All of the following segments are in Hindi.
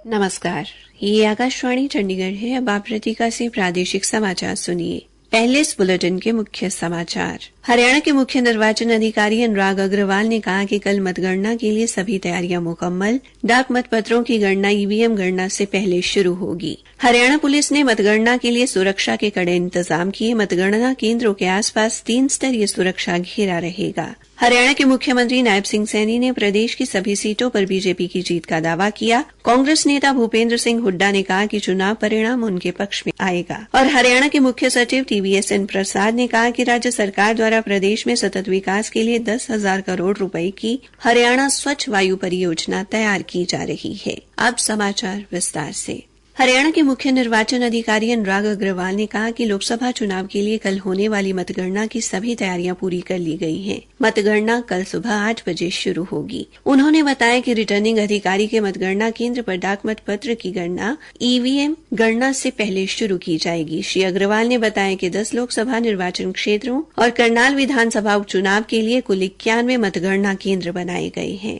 नमस्कार, ये आकाशवाणी चंडीगढ़ है। अब आप रतिका से प्रादेशिक समाचार सुनिए। पहले इस बुलेटिन के मुख्य समाचार। हरियाणा के मुख्य निर्वाचन अधिकारी अनुराग अग्रवाल ने कहा कि कल मतगणना के लिए सभी तैयारियां मुकम्मल। डाक मतपत्रों की गणना ईवीएम गणना से पहले शुरू होगी। हरियाणा पुलिस ने मतगणना के लिए सुरक्षा के कड़े इंतजाम किए। मतगणना केंद्रों के आसपास 3 स्तरीय सुरक्षा घेरा रहेगा। हरियाणा के मुख्यमंत्री नायब सिंह सैनी ने प्रदेश की सभी सीटों पर बीजेपी की जीत का दावा किया। कांग्रेस नेता भूपेंद्र सिंह हुड्डा ने कहा कि चुनाव परिणाम उनके पक्ष में आएगा। और हरियाणा के मुख्य सचिव TVSN प्रसाद ने कहा कि राज्य सरकार द्वारा प्रदेश में सतत विकास के लिए 10,000 करोड़ रुपए की हरियाणा स्वच्छ वायु परियोजना तैयार की जा रही है। अब समाचार विस्तार से। हरियाणा के मुख्य निर्वाचन अधिकारी अनुराग अग्रवाल ने कहा कि लोकसभा चुनाव के लिए कल होने वाली मतगणना की सभी तैयारियां पूरी कर ली गई हैं। मतगणना कल सुबह 8 बजे शुरू होगी। उन्होंने बताया कि रिटर्निंग अधिकारी के मतगणना केंद्र पर डाक मतपत्र की गणना ईवीएम गणना से पहले शुरू की जाएगी। श्री अग्रवाल ने बताया कि 10 लोकसभा निर्वाचन क्षेत्रों और करनाल विधानसभा उपचुनाव के लिए कुल 91 मतगणना केंद्र बनाए गए हैं।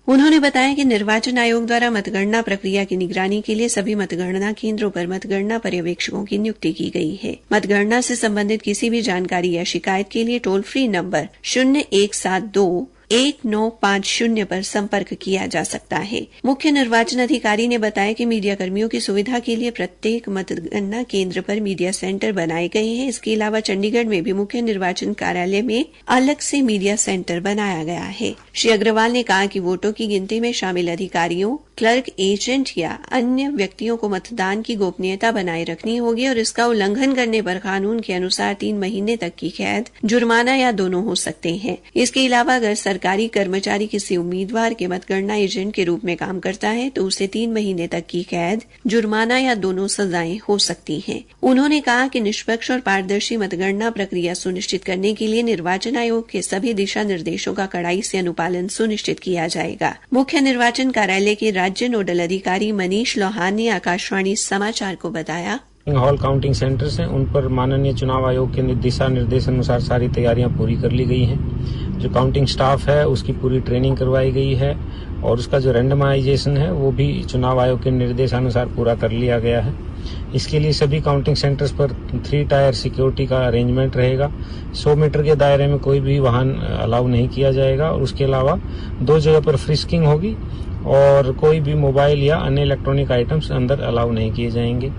उन्होंने बताया कि निर्वाचन आयोग द्वारा मतगणना प्रक्रिया की निगरानी के लिए सभी मतगणना केंद्रों पर मतगणना पर्यवेक्षकों की नियुक्ति की गई है। मतगणना से संबंधित किसी भी जानकारी या शिकायत के लिए टोल फ्री नंबर 01721950 पर संपर्क किया जा सकता है। मुख्य निर्वाचन अधिकारी ने बताया कि मीडिया कर्मियों की सुविधा के लिए प्रत्येक मतगणना केंद्र पर मीडिया सेंटर बनाए गए हैं। इसके अलावा चंडीगढ़ में भी मुख्य निर्वाचन कार्यालय में अलग से मीडिया सेंटर बनाया गया है। श्री अग्रवाल ने कहा कि वोटों की गिनती में शामिल अधिकारियों, क्लर्क, एजेंट या अन्य व्यक्तियों को मतदान की गोपनीयता बनाए रखनी होगी और इसका उल्लंघन करने पर कानून के अनुसार 3 महीने तक की कैद, जुर्माना या दोनों हो सकते हैं। इसके अलावा अगर सरकारी कर्मचारी किसी उम्मीदवार के मतगणना एजेंट के रूप में काम करता है तो उसे 3 महीने तक की कैद, जुर्माना या दोनों सजाएं हो सकती हैं। उन्होंने कहा कि निष्पक्ष और पारदर्शी मतगणना प्रक्रिया सुनिश्चित करने के लिए निर्वाचन आयोग के सभी दिशा निर्देशों का कड़ाई से अनुपालन सुनिश्चित किया जाएगा। मुख्य निर्वाचन कार्यालय के राज्य नोडल अधिकारी मनीष लोहान ने आकाशवाणी समाचार को बताया, हॉल काउंटिंग सेंटर्स हैं, उन पर माननीय चुनाव आयोग के दिशा निर्देश अनुसार सारी तैयारियां पूरी कर ली गई हैं। जो काउंटिंग स्टाफ है उसकी पूरी ट्रेनिंग करवाई गई है और उसका जो रैंडमाइजेशन है वो भी चुनाव आयोग के निर्देशानुसार पूरा कर लिया गया है। इसके लिए सभी काउंटिंग सेंटर्स पर 3 टायर सिक्योरिटी का अरेंजमेंट रहेगा। 100 मीटर के दायरे में कोई भी वाहन अलाउ नहीं किया जाएगा और उसके अलावा 2 जगह पर फ्रिस्किंग होगी और कोई भी मोबाइल या अन्य इलेक्ट्रॉनिक आइटम्स अंदर अलाउ नहीं किए जाएंगे।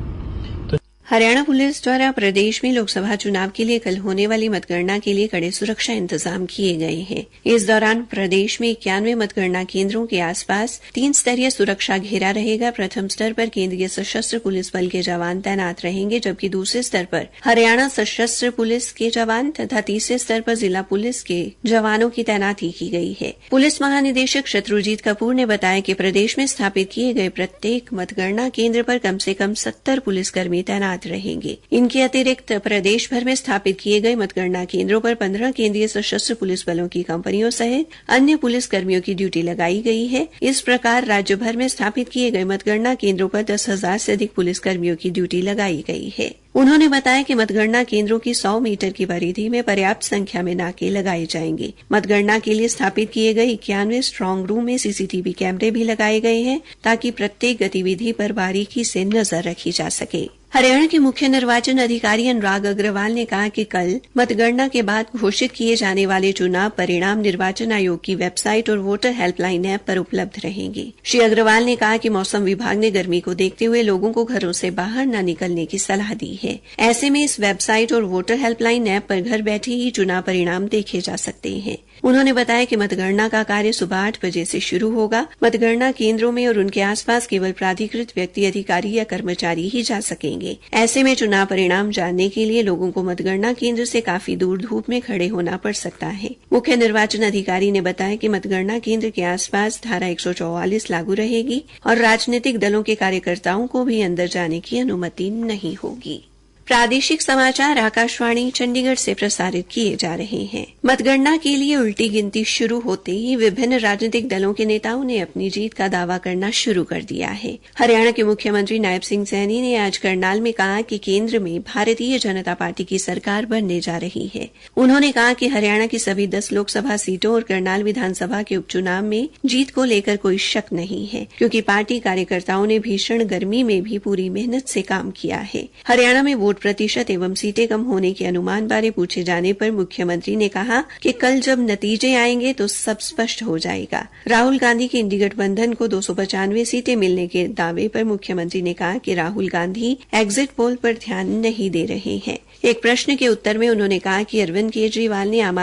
हरियाणा पुलिस द्वारा प्रदेश में लोकसभा चुनाव के लिए कल होने वाली मतगणना के लिए कड़े सुरक्षा इंतजाम किए गए हैं। इस दौरान प्रदेश में 91 मतगणना केंद्रों के आसपास 3 स्तरीय सुरक्षा घेरा रहेगा। प्रथम स्तर पर केंद्रीय सशस्त्र पुलिस बल के जवान तैनात रहेंगे, जबकि दूसरे स्तर पर हरियाणा सशस्त्र पुलिस के जवान तथा तीसरे स्तर पर जिला पुलिस के जवानों की तैनाती की गई है। पुलिस महानिदेशक शत्रुजीत कपूर ने बताया कि प्रदेश में स्थापित किए गए प्रत्येक मतगणना केंद्र पर कम से कम 70 पुलिसकर्मी तैनात रहेंगे। इनके अतिरिक्त प्रदेश भर में स्थापित किए गए मतगणना केंद्रों पर 15 केंद्रीय सशस्त्र पुलिस बलों की कंपनियों सहित अन्य पुलिस कर्मियों की ड्यूटी लगाई गई है। इस प्रकार राज्य भर में स्थापित किए गए मतगणना केंद्रों पर 10,000 से अधिक पुलिस कर्मियों की ड्यूटी लगाई गई है। उन्होंने बताया कि मतगणना केंद्रों की 100 मीटर की परिधि में पर्याप्त संख्या में नाके लगाए जाएंगे। मतगणना के लिए स्थापित किए गए 91 स्ट्रांग रूम में CCTV कैमरे भी लगाए गए हैं ताकि प्रत्येक गतिविधि पर बारीकी से नजर रखी जा सके। हरियाणा के मुख्य निर्वाचन अधिकारी अनुराग अग्रवाल ने कहा कि कल मतगणना के बाद घोषित किए जाने वाले चुनाव परिणाम निर्वाचन आयोग की वेबसाइट और वोटर हेल्पलाइन ऐप पर उपलब्ध रहेंगे। श्री अग्रवाल ने कहा कि मौसम विभाग ने गर्मी को देखते हुए लोगों को घरों से बाहर न निकलने की सलाह दी है। ऐसे में इस वेबसाइट और वोटर हेल्पलाइन ऐप पर घर बैठे ही चुनाव परिणाम देखे जा सकते हैं। उन्होंने बताया कि मतगणना का कार्य सुबह 8 बजे से शुरू होगा। मतगणना केंद्रों में और उनके आसपास केवल प्राधिकृत व्यक्ति, अधिकारी या कर्मचारी ही जा सकेंगे। ऐसे में चुनाव परिणाम जानने के लिए लोगों को मतगणना केंद्र से काफी दूर धूप में खड़े होना पड़ सकता है। मुख्य निर्वाचन अधिकारी ने बताया कि मतगणना केंद्र के आसपास धारा 144 लागू रहेगी और राजनीतिक दलों के कार्यकर्ताओं को भी अंदर जाने की अनुमति नहीं होगी। प्रादेशिक समाचार आकाशवाणी चंडीगढ़ से प्रसारित किए जा रहे हैं। मतगणना के लिए उल्टी गिनती शुरू होते ही विभिन्न राजनीतिक दलों के नेताओं ने अपनी जीत का दावा करना शुरू कर दिया है। हरियाणा के मुख्यमंत्री नायब सिंह सैनी ने आज करनाल में कहा कि केंद्र में भारतीय जनता पार्टी की सरकार बनने जा रही है। उन्होंने कहा कि हरियाणा की सभी 10 लोकसभा सीटों और करनाल विधानसभा के उपचुनाव में जीत को लेकर कोई शक नहीं है, क्योंकि पार्टी कार्यकर्ताओं ने भीषण गर्मी में भी पूरी मेहनत से काम किया है। हरियाणा में वोट प्रतिशत एवं सीटें कम होने के अनुमान बारे पूछे जाने पर मुख्यमंत्री ने कहा कि कल जब नतीजे आएंगे तो सब स्पष्ट हो जाएगा। राहुल गांधी के इंडी गठबंधन को 295 सीटें मिलने के दावे पर मुख्यमंत्री ने कहा कि राहुल गांधी एग्जिट पोल पर ध्यान नहीं दे रहे हैं। एक प्रश्न के उत्तर में उन्होंने कहा कि अरविंद केजरीवाल ने आम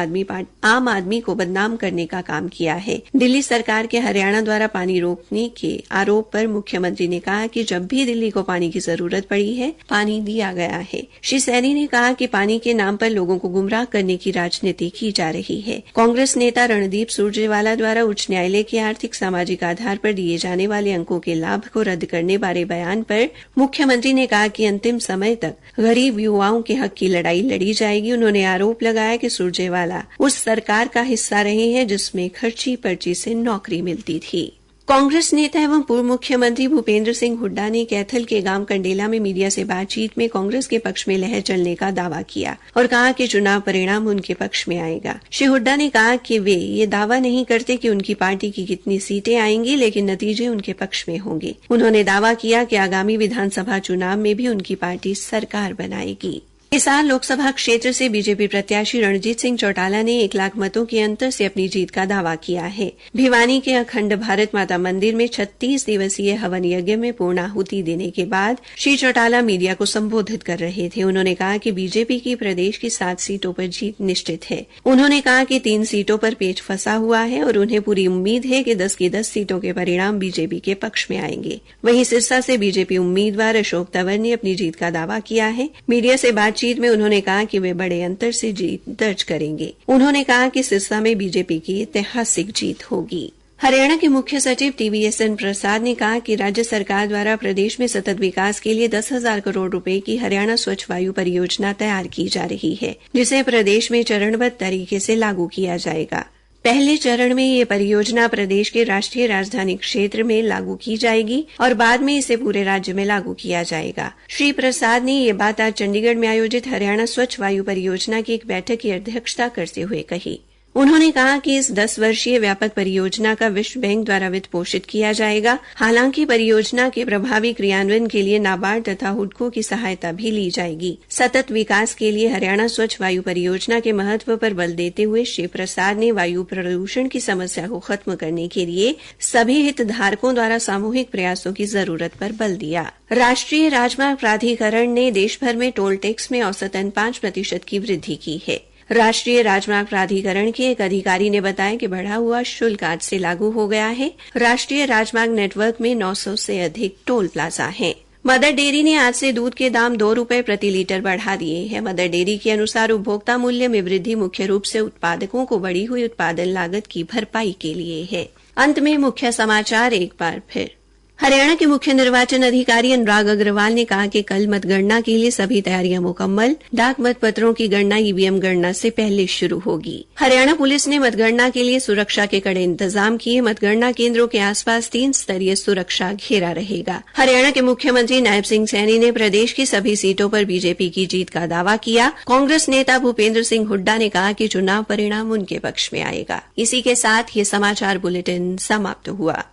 आदमी को बदनाम करने का काम किया है। दिल्ली सरकार के हरियाणा द्वारा पानी रोकने के आरोप पर मुख्यमंत्री ने कहा कि जब भी दिल्ली को पानी की जरूरत पड़ी है, पानी दिया गया है। श्री सैनी ने कहा कि पानी के नाम पर लोगों को गुमराह करने की राजनीति की जा रही है। कांग्रेस नेता रणदीप सुरजेवाला द्वारा उच्च न्यायालय के आर्थिक सामाजिक आधार पर दिए जाने वाले अंकों के लाभ को रद्द करने बारे बयान पर मुख्यमंत्री ने कहा कि अंतिम समय तक गरीब युवाओं के हक की लड़ाई लड़ी जाएगी। उन्होंने आरोप लगाया कि सुरजेवाला उस सरकार का हिस्सा रहे हैं जिसमें खर्ची पर्ची से नौकरी मिलती थी। कांग्रेस नेता एवं पूर्व मुख्यमंत्री भूपेंद्र सिंह हुड्डा ने कैथल के गांव कंडेला में मीडिया से बातचीत में कांग्रेस के पक्ष में लहर चलने का दावा किया और कहा कि चुनाव परिणाम उनके पक्ष में आएगा। श्री हुड्डा ने कहा कि वे ये दावा नहीं करते कि उनकी पार्टी की कितनी सीटें आएंगी, लेकिन नतीजे उनके पक्ष में होंगे। उन्होंने दावा किया कि आगामी विधानसभा चुनाव में भी उनकी पार्टी सरकार बनाएगी। हिसार लोकसभा क्षेत्र से बीजेपी प्रत्याशी रणजीत सिंह चौटाला ने 1 लाख मतों के अंतर से अपनी जीत का दावा किया है। भिवानी के अखंड भारत माता मंदिर में 36 दिवसीय हवन यज्ञ में पूर्णाहुति देने के बाद श्री चौटाला मीडिया को संबोधित कर रहे थे। उन्होंने कहा कि बीजेपी की प्रदेश की 7 सीटों पर जीत निश्चित है। उन्होंने कहा कि 3 सीटों पर पेच फंसा हुआ है और उन्हें पूरी उम्मीद है कि 10 की 10 सीटों के परिणाम बीजेपी के पक्ष में आएंगे। वहीं सिरसा से बीजेपी उम्मीदवार अशोक तंवर ने अपनी जीत का दावा किया है। मीडिया से बातचीत में उन्होंने कहा कि वे बड़े अंतर से जीत दर्ज करेंगे। उन्होंने कहा कि सिरसा में बीजेपी की ऐतिहासिक जीत होगी। हरियाणा के मुख्य सचिव TVSN प्रसाद ने कहा कि राज्य सरकार द्वारा प्रदेश में सतत विकास के लिए 10,000 करोड़ रुपए की हरियाणा स्वच्छ वायु परियोजना तैयार की जा रही है, जिसे प्रदेश में चरणबद्ध तरीके से लागू किया जाएगा। पहले चरण में ये परियोजना प्रदेश के राष्ट्रीय राजधानी क्षेत्र में लागू की जाएगी और बाद में इसे पूरे राज्य में लागू किया जाएगा। श्री प्रसाद ने ये बात आज चंडीगढ़ में आयोजित हरियाणा स्वच्छ वायु परियोजना की एक बैठक की अध्यक्षता करते हुए कही। उन्होंने कहा कि इस 10 वर्षीय व्यापक परियोजना का विश्व बैंक द्वारा वित्त पोषित किया जाएगा। हालांकि परियोजना के प्रभावी क्रियान्वयन के लिए नाबार्ड तथा हुडको की सहायता भी ली जाएगी। सतत विकास के लिए हरियाणा स्वच्छ वायु परियोजना के महत्व पर बल देते हुए श्री प्रसाद ने वायु प्रदूषण की समस्या को खत्म करने के लिए सभी हितधारकों द्वारा सामूहिक प्रयासों की जरूरत पर बल दिया। राष्ट्रीय राजमार्ग प्राधिकरण ने देश भर में टोल टैक्स में औसतन 5% की वृद्धि की है। राष्ट्रीय राजमार्ग प्राधिकरण के एक अधिकारी ने बताया कि बढ़ा हुआ शुल्क आज से लागू हो गया है। राष्ट्रीय राजमार्ग नेटवर्क में 900 से अधिक टोल प्लाजा हैं। मदर डेयरी ने आज से दूध के दाम 2 रुपए प्रति लीटर बढ़ा दिए हैं। मदर डेयरी के अनुसार उपभोक्ता मूल्य में वृद्धि मुख्य रूप से उत्पादकों को बढ़ी हुई उत्पादन लागत की भरपाई के लिए है। अंत में मुख्य समाचार एक बार फिर। हरियाणा के मुख्य निर्वाचन अधिकारी अनुराग अग्रवाल ने कहा कि कल मतगणना के लिए सभी तैयारियां मुकम्मल। डाक मतपत्रों की गणना ईवीएम गणना से पहले शुरू होगी। हरियाणा पुलिस ने मतगणना के लिए सुरक्षा के कड़े इंतजाम किए। मतगणना केंद्रों के आसपास 3 स्तरीय सुरक्षा घेरा रहेगा। हरियाणा के मुख्यमंत्री नायब सिंह सैनी ने प्रदेश की सभी सीटों पर बीजेपी की जीत का दावा किया। कांग्रेस नेता भूपेंद्र सिंह हुड्डा ने कहा कि चुनाव परिणाम उनके पक्ष में आएगा। इसी के साथ ये समाचार बुलेटिन समाप्त हुआ।